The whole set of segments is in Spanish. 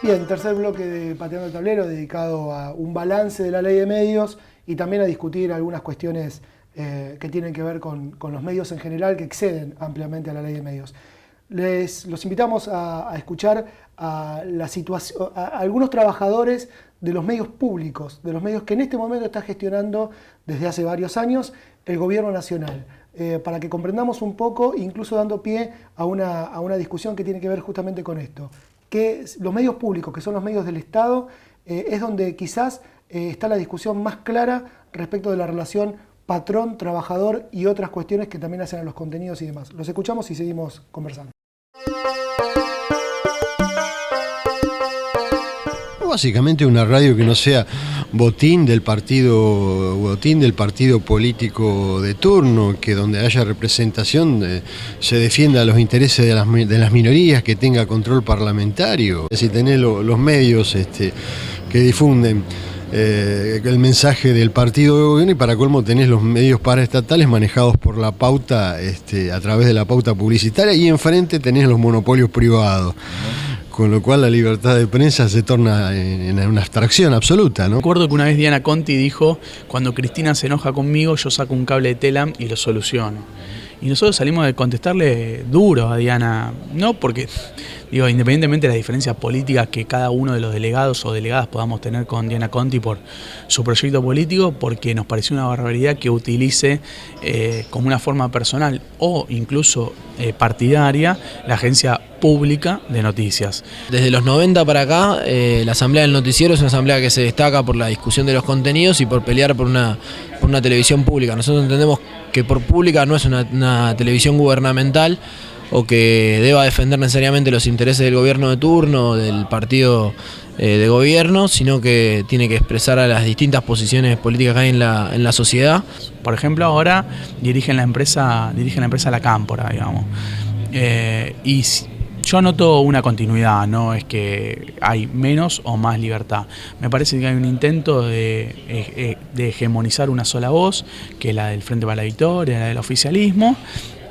Bien, tercer bloque de Pateando el Tablero dedicado a un balance de la ley de medios y también a discutir algunas cuestiones que tienen que ver con los medios en general que exceden ampliamente a la ley de medios. Los invitamos a escuchar a algunos trabajadores de los medios públicos, de los medios que en este momento está gestionando desde hace varios años el gobierno nacional, para que comprendamos un poco, incluso dando pie a una discusión que tiene que ver justamente con esto. Que los medios públicos, que son los medios del Estado, es donde quizás está la discusión más clara respecto de la relación patrón-trabajador y otras cuestiones que también hacen a los contenidos y demás. Los escuchamos y seguimos conversando. Básicamente una radio que no sea botín del partido político de turno, que donde haya representación se defienda los intereses de las minorías, que tenga control parlamentario. Si tenés los medios que difunden el mensaje del partido de gobierno, y para colmo tenés los medios paraestatales manejados por la pauta, a través de la pauta publicitaria, y enfrente tenés los monopolios privados. Con lo cual la libertad de prensa se torna en una abstracción absoluta, ¿no? Recuerdo que una vez Diana Conti dijo: cuando Cristina se enoja conmigo, yo saco un cable de Telam y lo soluciono. Y nosotros salimos de contestarle duro a Diana, no porque, digo, independientemente de las diferencias políticas que cada uno de los delegados o delegadas podamos tener con Diana Conti por su proyecto político, porque nos pareció una barbaridad que utilice como una forma personal o incluso partidaria la agencia pública de noticias. Desde los 90 para acá, la Asamblea del Noticiero es una asamblea que se destaca por la discusión de los contenidos y por pelear por una televisión pública. Nosotros entendemos que por pública no es una televisión gubernamental o que deba defender necesariamente los intereses del gobierno de turno o del partido de gobierno, sino que tiene que expresar a las distintas posiciones políticas que hay en la sociedad. Por ejemplo, ahora dirigen la empresa La Cámpora, digamos. Y yo noto una continuidad, no es que hay menos o más libertad. Me parece que hay un intento de hegemonizar una sola voz, que es la del Frente para la Victoria, la del oficialismo,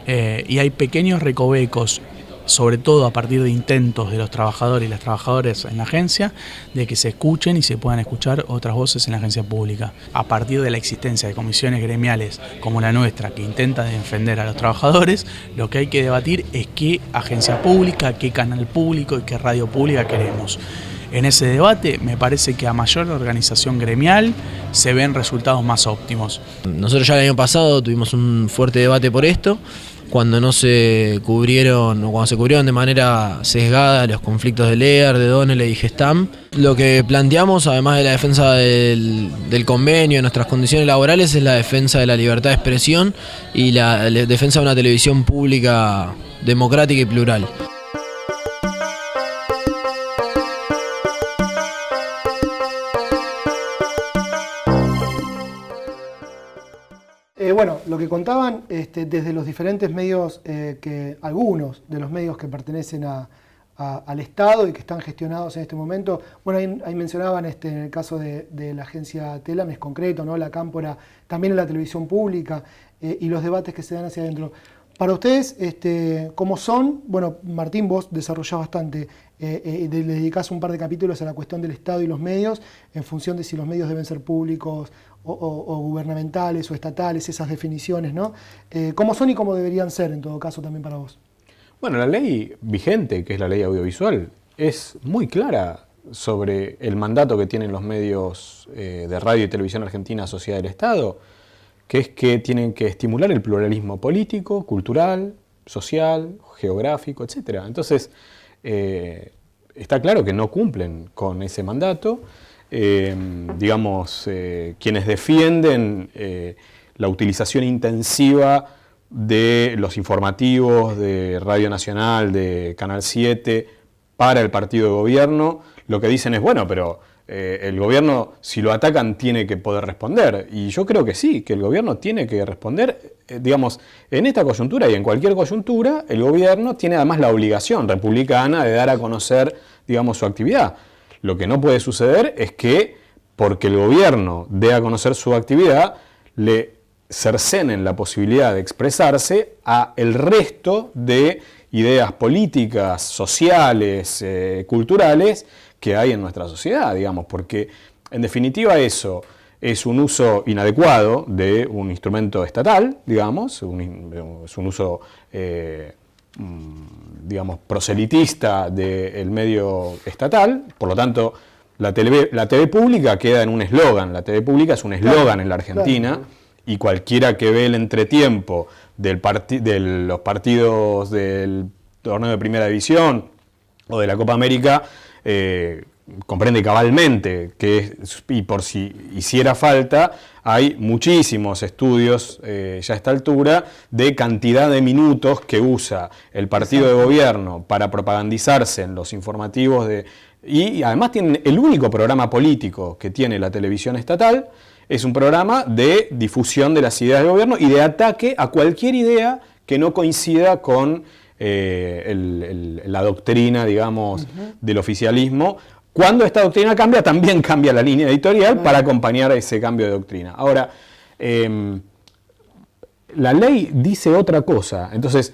y hay pequeños recovecos, sobre todo a partir de intentos de los trabajadores y las trabajadoras en la agencia, de que se escuchen y se puedan escuchar otras voces en la agencia pública. A partir de la existencia de comisiones gremiales como la nuestra, que intentan defender a los trabajadores, lo que hay que debatir es qué agencia pública, qué canal público y qué radio pública queremos. En ese debate me parece que a mayor organización gremial se ven resultados más óptimos. Nosotros ya el año pasado tuvimos un fuerte debate por esto, cuando no se cubrieron o cuando se cubrieron de manera sesgada los conflictos de Lear, de Doneley y Gestam. Lo que planteamos, además de la defensa del convenio, de nuestras condiciones laborales, es la defensa de la libertad de expresión y la defensa de una televisión pública democrática y plural. Bueno, lo que contaban desde los diferentes medios, algunos de los medios que pertenecen al Estado y que están gestionados en este momento, bueno, ahí mencionaban en el caso de la agencia Telam, es concreto, ¿no? La Cámpora, también en la televisión pública y los debates que se dan hacia adentro. Para ustedes, ¿cómo son? Bueno, Martín, vos desarrollás bastante, le dedicás un par de capítulos a la cuestión del Estado y los medios, en función de si los medios deben ser públicos o gubernamentales o estatales, esas definiciones, ¿no? ¿Cómo son y cómo deberían ser, en todo caso, también para vos? Bueno, la ley vigente, que es la ley audiovisual, es muy clara sobre el mandato que tienen los medios de radio y televisión argentina asociada al Estado, que es que tienen que estimular el pluralismo político, cultural, social, geográfico, etc. Entonces, está claro que no cumplen con ese mandato. Quienes defienden la utilización intensiva de los informativos de Radio Nacional, de Canal 7, para el partido de gobierno, lo que dicen es, bueno, pero el gobierno, si lo atacan, tiene que poder responder. Y yo creo que sí, que el gobierno tiene que responder. En esta coyuntura y en cualquier coyuntura, el gobierno tiene además la obligación republicana de dar a conocer, su actividad. Lo que no puede suceder es que, porque el gobierno dé a conocer su actividad, le cercenen la posibilidad de expresarse a el resto de ideas políticas, sociales, culturales que hay en nuestra sociedad, digamos, porque en definitiva eso es un uso inadecuado de un instrumento estatal, digamos, es un uso, digamos, proselitista del medio estatal, por lo tanto, la TV pública queda en un eslogan, la TV pública es un eslogan en la Argentina, y cualquiera que ve el entretiempo de los partidos del torneo de Primera División o de la Copa América, comprende cabalmente que, y por si hiciera falta, hay muchísimos estudios ya a esta altura de cantidad de minutos que usa el partido de gobierno para propagandizarse en los informativos y además tienen el único programa político que tiene la televisión estatal, es un programa de difusión de las ideas del gobierno y de ataque a cualquier idea que no coincida con la doctrina, digamos, del oficialismo. Cuando esta doctrina cambia, también cambia la línea editorial para acompañar a ese cambio de doctrina. Ahora, la ley dice otra cosa, entonces,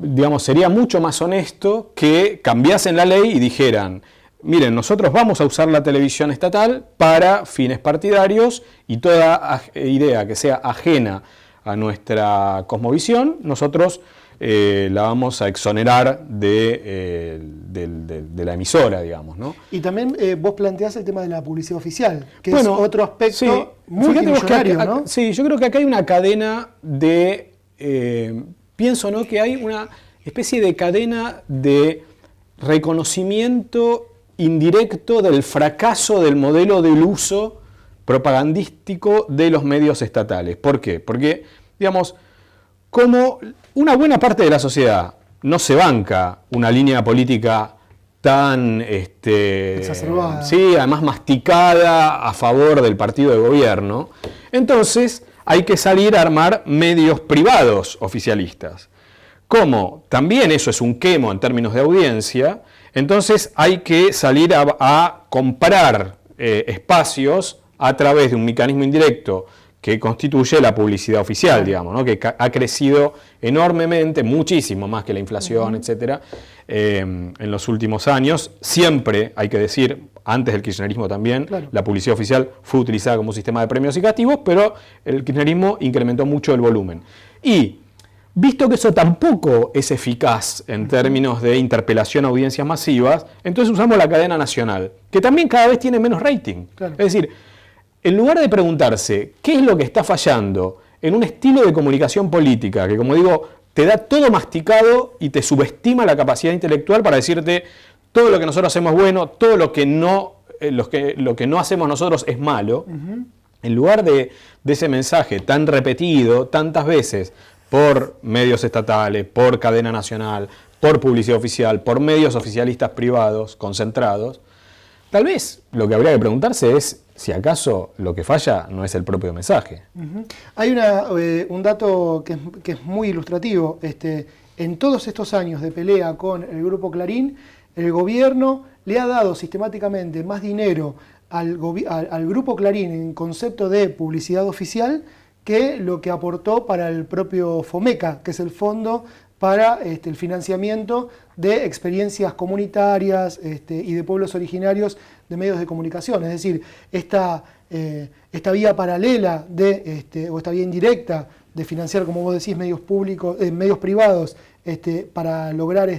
digamos, sería mucho más honesto que cambiasen la ley y dijeran: miren, nosotros vamos a usar la televisión estatal para fines partidarios y toda idea que sea ajena a nuestra cosmovisión, nosotros la vamos a exonerar de la emisora, digamos, ¿no? Y también vos planteás el tema de la publicidad oficial, que es otro aspecto multimillonario, ¿no? Sí, yo creo que acá hay una cadena de... pienso, ¿no?, que hay una especie de cadena de reconocimiento indirecto del fracaso del modelo del uso propagandístico de los medios estatales. ¿Por qué? Porque, digamos, como una buena parte de la sociedad no se banca una línea política tan exacerbada, sí, además masticada a favor del partido de gobierno, entonces hay que salir a armar medios privados oficialistas. Como también eso es un quemo en términos de audiencia, entonces hay que salir a comprar espacios a través de un mecanismo indirecto que constituye la publicidad oficial, digamos, ¿no?, que ha crecido enormemente, muchísimo más que la inflación, etcétera, en los últimos años. Siempre, hay que decir, antes del kirchnerismo también, la publicidad oficial fue utilizada como sistema de premios y castigos, pero el kirchnerismo incrementó mucho el volumen. Y visto que eso tampoco es eficaz en términos de interpelación a audiencias masivas, entonces usamos la cadena nacional, que también cada vez tiene menos rating. Es decir, en lugar de preguntarse qué es lo que está fallando en un estilo de comunicación política, que, como digo, te da todo masticado y te subestima la capacidad intelectual para decirte todo lo que nosotros hacemos es bueno, todo lo que no hacemos nosotros es malo, en lugar de ese mensaje tan repetido tantas veces por medios estatales, por cadena nacional, por publicidad oficial, por medios oficialistas privados concentrados, tal vez lo que habría que preguntarse es si acaso lo que falla no es el propio mensaje. Hay un dato que es muy ilustrativo. En todos estos años de pelea con el Grupo Clarín, el gobierno le ha dado sistemáticamente más dinero al Grupo Clarín en concepto de publicidad oficial que lo que aportó para el propio FOMECA, que es el Fondo para el financiamiento de experiencias comunitarias y de pueblos originarios de medios de comunicación. Es decir, esta vía paralela o esta vía indirecta de financiar, como vos decís, medios públicos, medios privados, para lograr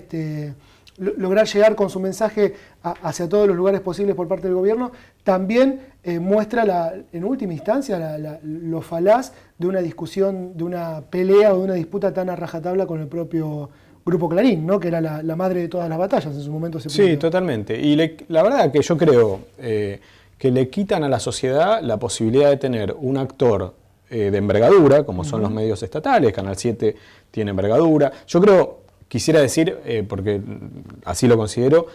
llegar con su mensaje hacia todos los lugares posibles por parte del gobierno, también muestra en última instancia lo falaz de una discusión, de una pelea o de una disputa tan a rajatabla con el propio Grupo Clarín, ¿no?, que era la madre de todas las batallas en su momento. Sí, totalmente. Y la verdad que yo creo que le quitan a la sociedad la posibilidad de tener un actor de envergadura, como son los medios estatales. Canal 7 tiene envergadura. Yo creo, quisiera decir, porque así lo considero,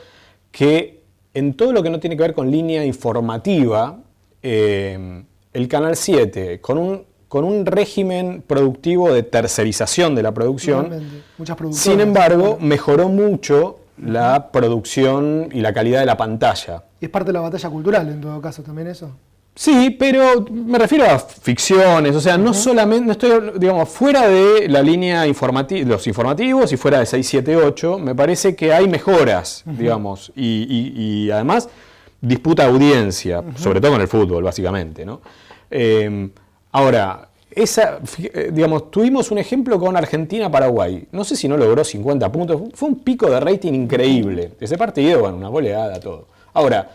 que en todo lo que no tiene que ver con línea informativa, el Canal 7, con un régimen productivo de tercerización de la producción, sin embargo, mejoró mucho la producción y la calidad de la pantalla. ¿Es parte de la batalla cultural en todo caso también eso? Sí, pero me refiero a ficciones, o sea, no solamente, no estoy, digamos, fuera de la línea los informativos y fuera de 678, me parece que hay mejoras, digamos, y además disputa audiencia, sobre todo con el fútbol, básicamente, ¿no? Ahora, digamos, tuvimos un ejemplo con Argentina-Paraguay, no sé si no logró 50 puntos, fue un pico de rating increíble, ese partido, bueno, una goleada, todo. Ahora,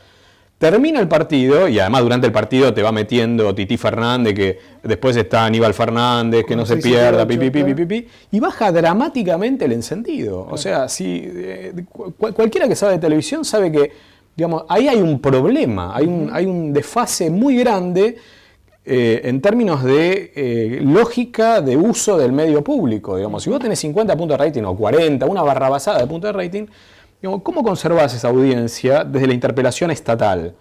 termina el partido, y además durante el partido te va metiendo Tití Fernández, que después está Aníbal Fernández, que no se pierda, y baja dramáticamente el encendido. O sea, si cualquiera que sabe de televisión sabe que, digamos, ahí hay un problema, hay un desfase muy grande en términos de lógica de uso del medio público. Digamos, si vos tenés 50 puntos de rating o 40, una barrabasada de puntos de rating, ¿cómo conservás esa audiencia desde la interpelación estatal?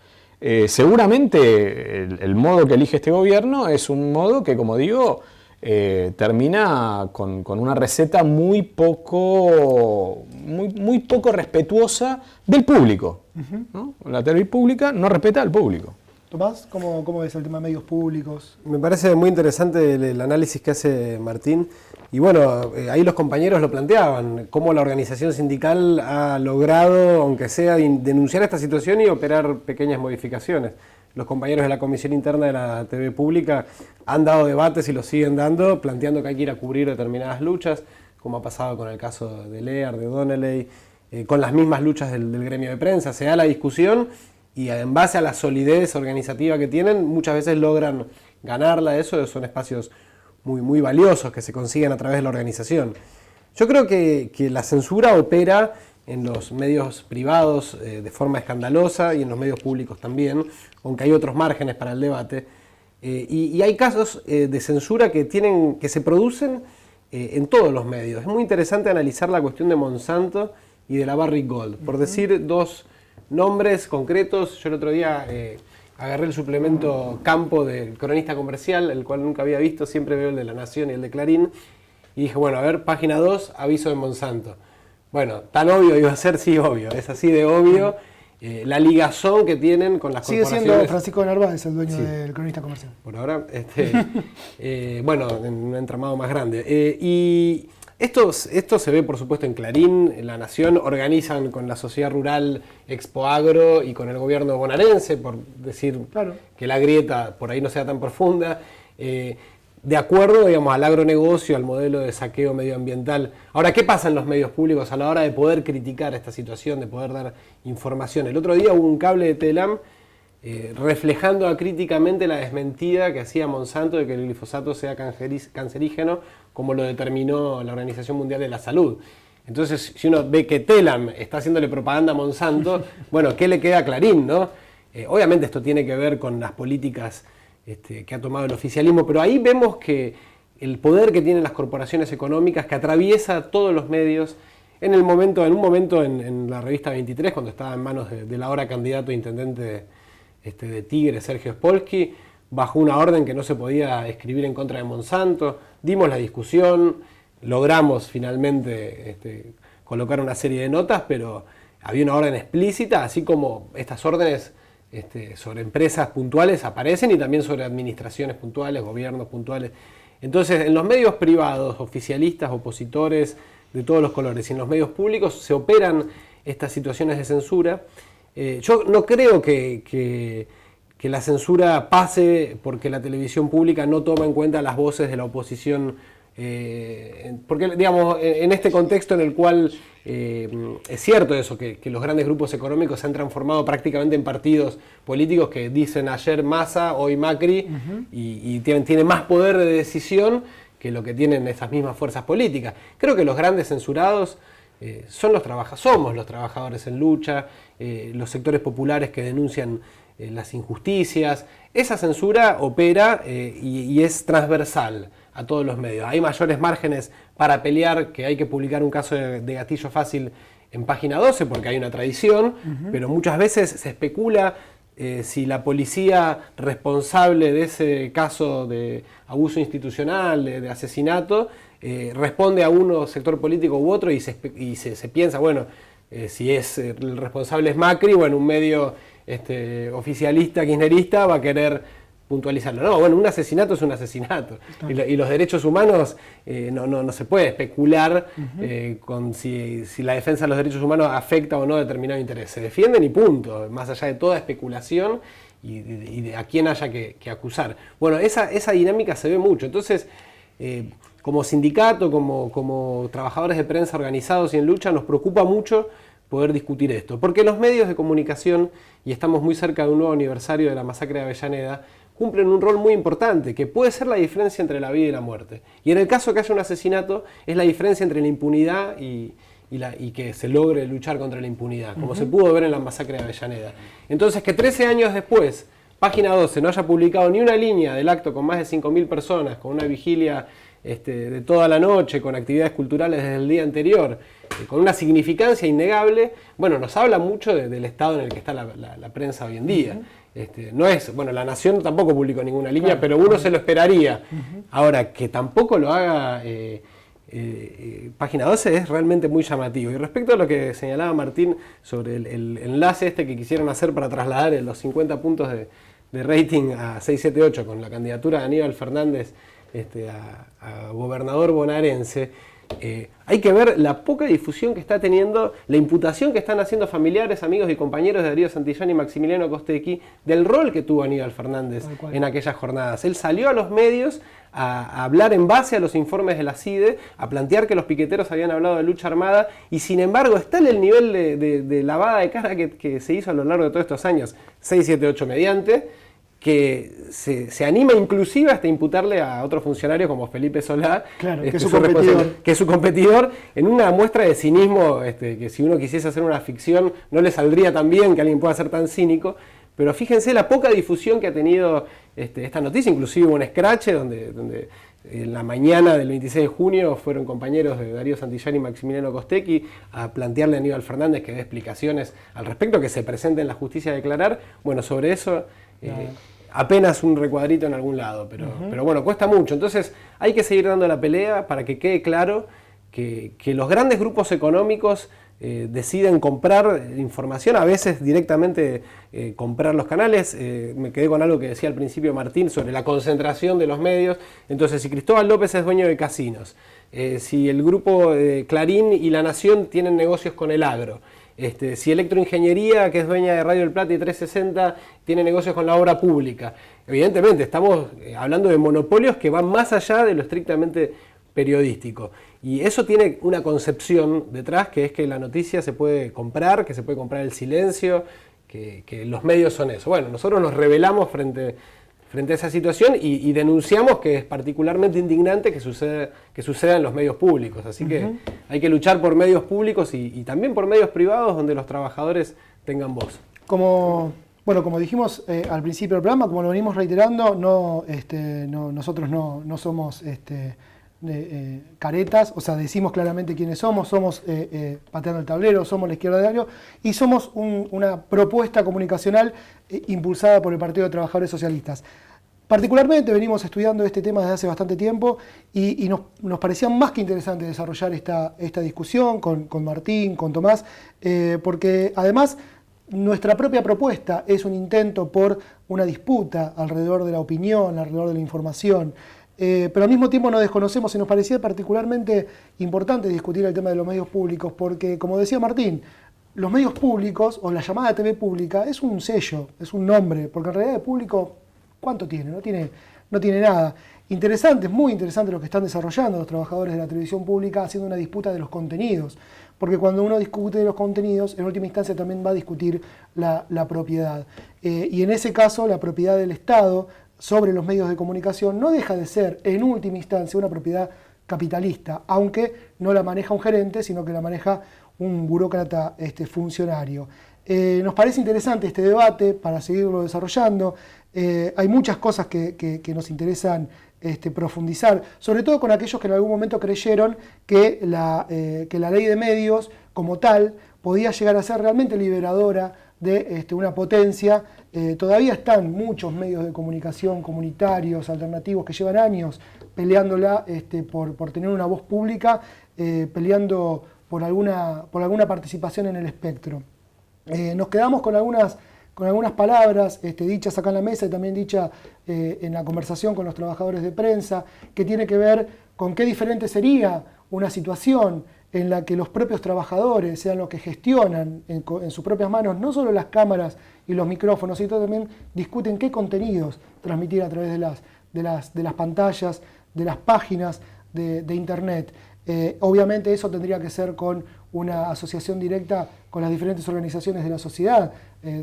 Seguramente el modo que elige este gobierno es un modo que, como digo, termina con una receta muy poco respetuosa del público, ¿no? La televisión pública no respeta al público. Tomás, ¿cómo ves el tema de medios públicos? Me parece muy interesante el análisis que hace Martín. Y bueno, ahí los compañeros lo planteaban, cómo la organización sindical ha logrado, aunque sea, denunciar esta situación y operar pequeñas modificaciones. Los compañeros de la Comisión Interna de la TV Pública han dado debates y los siguen dando, planteando que hay que ir a cubrir determinadas luchas, como ha pasado con el caso de Lear, de Donnelly, con las mismas luchas del gremio de prensa. Se da la discusión y en base a la solidez organizativa que tienen, muchas veces logran ganarla. Eso son espacios muy valiosos que se consiguen a través de la organización. Yo creo que la censura opera en los medios privados de forma escandalosa y en los medios públicos también, aunque hay otros márgenes para el debate. Y hay casos de censura que se producen en todos los medios. Es muy interesante analizar la cuestión de Monsanto y de la Barrick Gold. Por decir dos nombres concretos, yo el otro día agarré el suplemento Campo del Cronista Comercial, el cual nunca había visto, siempre veo el de La Nación y el de Clarín, y dije, bueno, a ver, página 2, aviso de Monsanto. Bueno, tan obvio iba a ser, sí, obvio, es así de obvio, la ligazón que tienen con las corporaciones. Sigue siendo Francisco de Narváez el dueño del Cronista Comercial. Por ahora, bueno, en un entramado más grande. Y esto se ve, por supuesto, en Clarín, en La Nación, organizan con la sociedad rural Expo Agro y con el gobierno bonaerense, por decir que la grieta por ahí no sea tan profunda, de acuerdo, digamos, al agronegocio, al modelo de saqueo medioambiental. Ahora, ¿qué pasa en los medios públicos a la hora de poder criticar esta situación, de poder dar información? El otro día hubo un cable de Telam reflejando críticamente la desmentida que hacía Monsanto de que el glifosato sea cancerígeno, como lo determinó la Organización Mundial de la Salud. Entonces, si uno ve que Telam está haciéndole propaganda a Monsanto, bueno, ¿qué le queda a Clarín, no? Obviamente esto tiene que ver con las políticas que ha tomado el oficialismo, pero ahí vemos que el poder que tienen las corporaciones económicas, que atraviesa todos los medios, en un momento en la revista 23, cuando estaba en manos del ahora candidato a intendente de Tigre, Sergio Spolsky, bajo una orden que no se podía escribir en contra de Monsanto, dimos la discusión, logramos finalmente colocar una serie de notas, pero había una orden explícita, así como estas órdenes sobre empresas puntuales aparecen y también sobre administraciones puntuales, gobiernos puntuales. Entonces, en los medios privados, oficialistas, opositores, de todos los colores, y en los medios públicos se operan estas situaciones de censura. Yo no creo que la censura pase porque la televisión pública no toma en cuenta las voces de la oposición, porque, digamos, en este contexto en el cual es cierto eso, que los grandes grupos económicos se han transformado prácticamente en partidos políticos que dicen ayer Massa, hoy Macri, y tienen más poder de decisión que lo que tienen esas mismas fuerzas políticas. Creo que los grandes censurados somos los trabajadores en lucha, los sectores populares que denuncian las injusticias. Esa censura opera y es transversal a todos los medios. Hay mayores márgenes para pelear, que hay que publicar un caso de gatillo fácil en página 12 porque hay una tradición, pero muchas veces se especula si la policía responsable de ese caso de abuso institucional, de asesinato, responde a uno sector político u otro y se piensa, bueno, si el responsable es Macri, bueno, un medio oficialista, kirchnerista, va a querer puntualizarlo. No, bueno, un asesinato es un asesinato. Y los derechos humanos, no se puede especular con si la defensa de los derechos humanos afecta o no a determinado interés. Se defienden y punto, más allá de toda especulación y de a quién haya que acusar. Bueno, esa dinámica se ve mucho. Entonces, como sindicato, como trabajadores de prensa organizados y en lucha, nos preocupa mucho poder discutir esto. Porque los medios de comunicación, y estamos muy cerca de un nuevo aniversario de la masacre de Avellaneda, cumplen un rol muy importante, que puede ser la diferencia entre la vida y la muerte. Y en el caso que haya un asesinato, es la diferencia entre la impunidad y que se logre luchar contra la impunidad, como se pudo ver en la masacre de Avellaneda. Entonces, que 13 años después, Página 12 no haya publicado ni una línea del acto con más de 5.000 personas, con una vigilia de toda la noche, con actividades culturales desde el día anterior, con una significancia innegable, bueno, nos habla mucho del estado en el que está la prensa hoy en día. No es, bueno, La Nación tampoco publicó ninguna línea, pero uno se lo esperaría. Ahora, que tampoco lo haga Página 12 es realmente muy llamativo. Y respecto a lo que señalaba Martín sobre el enlace que quisieron hacer para trasladar los 50 puntos de rating a 678 con la candidatura de Aníbal Fernández a gobernador bonaerense, hay que ver la poca difusión que está teniendo, la imputación que están haciendo familiares, amigos y compañeros de Darío Santillán y Maximiliano Costecchi del rol que tuvo Aníbal Fernández en aquellas jornadas. Él salió a los medios a hablar en base a los informes de la CIDE, a plantear que los piqueteros habían hablado de lucha armada, y sin embargo está en el nivel de lavada de cara que se hizo a lo largo de todos estos años, 678 mediante, que se anima inclusive hasta imputarle a otro funcionario como Felipe Solá, claro, que es su competidor, en una muestra de cinismo que si uno quisiese hacer una ficción no le saldría tan bien que alguien pueda ser tan cínico. Pero fíjense la poca difusión que ha tenido esta noticia, inclusive hubo un escrache donde en la mañana del 26 de junio fueron compañeros de Darío Santillán y Maximiliano Costecchi a plantearle a Aníbal Fernández que dé explicaciones al respecto, que se presente en la justicia a declarar. Bueno, sobre eso apenas un recuadrito en algún lado, pero bueno, cuesta mucho. Entonces hay que seguir dando la pelea para que quede claro que los grandes grupos económicos deciden comprar información, a veces directamente comprar los canales. Me quedé con algo que decía al principio Martín sobre la concentración de los medios. Entonces, si Cristóbal López es dueño de casinos, si el grupo Clarín y La Nación tienen negocios con el agro, si Electroingeniería, que es dueña de Radio El Plata y 360, tiene negocios con la obra pública, evidentemente estamos hablando de monopolios que van más allá de lo estrictamente periodístico. Y eso tiene una concepción detrás, que es que la noticia se puede comprar, que se puede comprar el silencio, que los medios son eso. Bueno, nosotros nos rebelamos frente a esa situación y denunciamos que es particularmente indignante que suceda en los medios públicos. Así que hay que luchar por medios públicos y también por medios privados donde los trabajadores tengan voz. Como dijimos al principio del programa, como lo venimos reiterando, nosotros no somos caretas, o sea, decimos claramente quiénes somos Pateando el Tablero, somos La Izquierda Diario y somos una propuesta comunicacional impulsada por el Partido de Trabajadores Socialistas. Particularmente venimos estudiando este tema desde hace bastante tiempo y nos parecía más que interesante desarrollar esta discusión con Martín, con Tomás, porque además nuestra propia propuesta es un intento por una disputa alrededor de la opinión, alrededor de la información. Pero al mismo tiempo nos desconocemos y nos parecía particularmente importante discutir el tema de los medios públicos porque, como decía Martín, los medios públicos o la llamada TV pública es un sello, es un nombre, porque en realidad de público, ¿cuánto tiene? No tiene nada. Interesante, es muy interesante lo que están desarrollando los trabajadores de la televisión pública haciendo una disputa de los contenidos, porque cuando uno discute de los contenidos, en última instancia también va a discutir la propiedad. Y en ese caso, la propiedad del Estado sobre los medios de comunicación no deja de ser, en última instancia, una propiedad capitalista, aunque no la maneja un gerente, sino que la maneja un burócrata funcionario. Nos parece interesante este debate para seguirlo desarrollando. Hay muchas cosas que nos interesan profundizar, sobre todo con aquellos que en algún momento creyeron que la ley de medios como tal podía llegar a ser realmente liberadora de una potencia. Todavía están muchos medios de comunicación comunitarios, alternativos, que llevan años peleándola por tener una voz pública, peleando por alguna participación en el espectro. Nos quedamos con algunas con algunas palabras dichas acá en la mesa y también dichas en la conversación con los trabajadores de prensa, que tiene que ver con qué diferente sería una situación en la que los propios trabajadores sean los que gestionan en sus propias manos no solo las cámaras y los micrófonos, sino también discuten qué contenidos transmitir a través de las pantallas, de las páginas de Internet. Obviamente eso tendría que ser con una asociación directa con las diferentes organizaciones de la sociedad,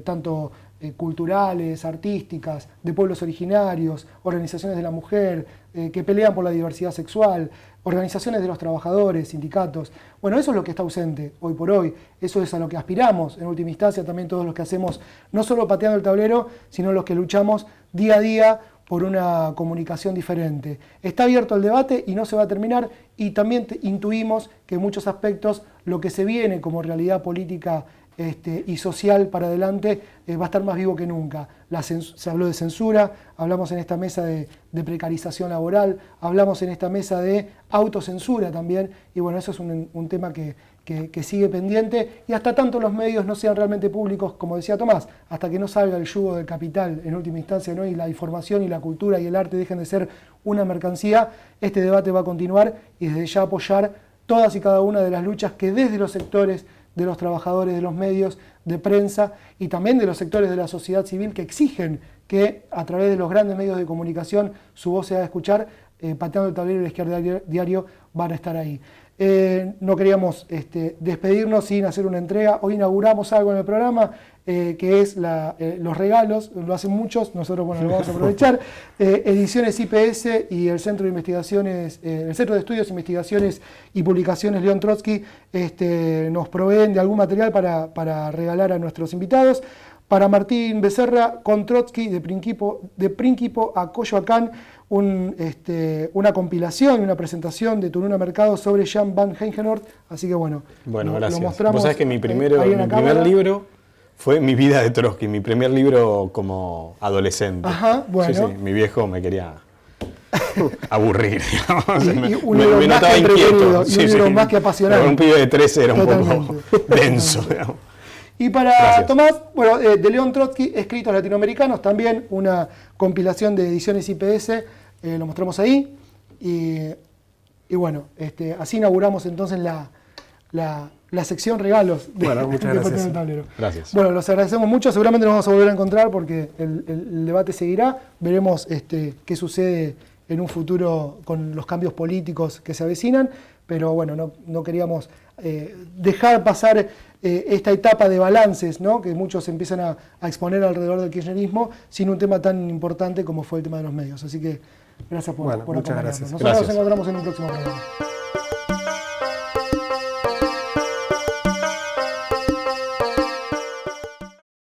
tanto culturales, artísticas, de pueblos originarios, organizaciones de la mujer, que pelean por la diversidad sexual, organizaciones de los trabajadores, sindicatos. Bueno, eso es lo que está ausente hoy por hoy, eso es a lo que aspiramos, en última instancia también todos los que hacemos, no solo pateando el tablero, sino los que luchamos día a día por una comunicación diferente. Está abierto el debate y no se va a terminar, y también intuimos que en muchos aspectos lo que se viene como realidad política y social para adelante va a estar más vivo que nunca. Se habló de censura, hablamos en esta mesa de precarización laboral, hablamos en esta mesa de autocensura también, y bueno, eso es un tema que sigue pendiente, y hasta tanto los medios no sean realmente públicos, como decía Tomás, hasta que no salga el yugo del capital en última instancia, ¿no? Y la información y la cultura y el arte dejen de ser una mercancía, este debate va a continuar, y desde ya apoyar todas y cada una de las luchas que desde los sectores de los trabajadores de los medios de prensa y también de los sectores de la sociedad civil que exigen que a través de los grandes medios de comunicación su voz se haga escuchar, Pateando el Tablero y La Izquierda Diario van a estar ahí. No queríamos despedirnos sin hacer una entrega. Hoy inauguramos algo en el programa que es los regalos, lo hacen muchos, nosotros bueno, lo vamos a aprovechar. Ediciones IPS y el Centro de Investigaciones, el Centro de Estudios, Investigaciones y Publicaciones León Trotsky nos proveen de algún material para regalar a nuestros invitados. Para Martín Becerra, con Trotsky, de Prinquipo a Coyoacán, una compilación y una presentación de Tununa Mercado sobre Jan van Heijenoort. Así que bueno, gracias. lo mostramos. Vos sabés que mi primer libro fue Mi vida de Trotsky, mi primer libro como adolescente. Ajá, bueno. Sí, mi viejo me quería aburrir, digamos. Y un libro más que entretenido, y un libro más que apasionante. Pero un pibe de 13 era Totalmente. un poco denso, digamos. Y para Gracias. Tomás, bueno, de León Trotsky, Escritos Latinoamericanos, también una compilación de ediciones IPS, lo mostramos ahí. Y bueno, así inauguramos entonces la sección regalos de, Bueno, muchas gracias. Pateando el Tablero. Gracias. Bueno, los agradecemos mucho, seguramente nos vamos a volver a encontrar porque el debate seguirá, veremos qué sucede en un futuro con los cambios políticos que se avecinan, pero bueno, no queríamos dejar pasar esta etapa de balances, ¿no? Que muchos empiezan a exponer alrededor del kirchnerismo sin un tema tan importante como fue el tema de los medios. Así que gracias por Bueno, muchas acompañarnos. gracias. Nosotros Gracias. nos encontramos en un próximo programa.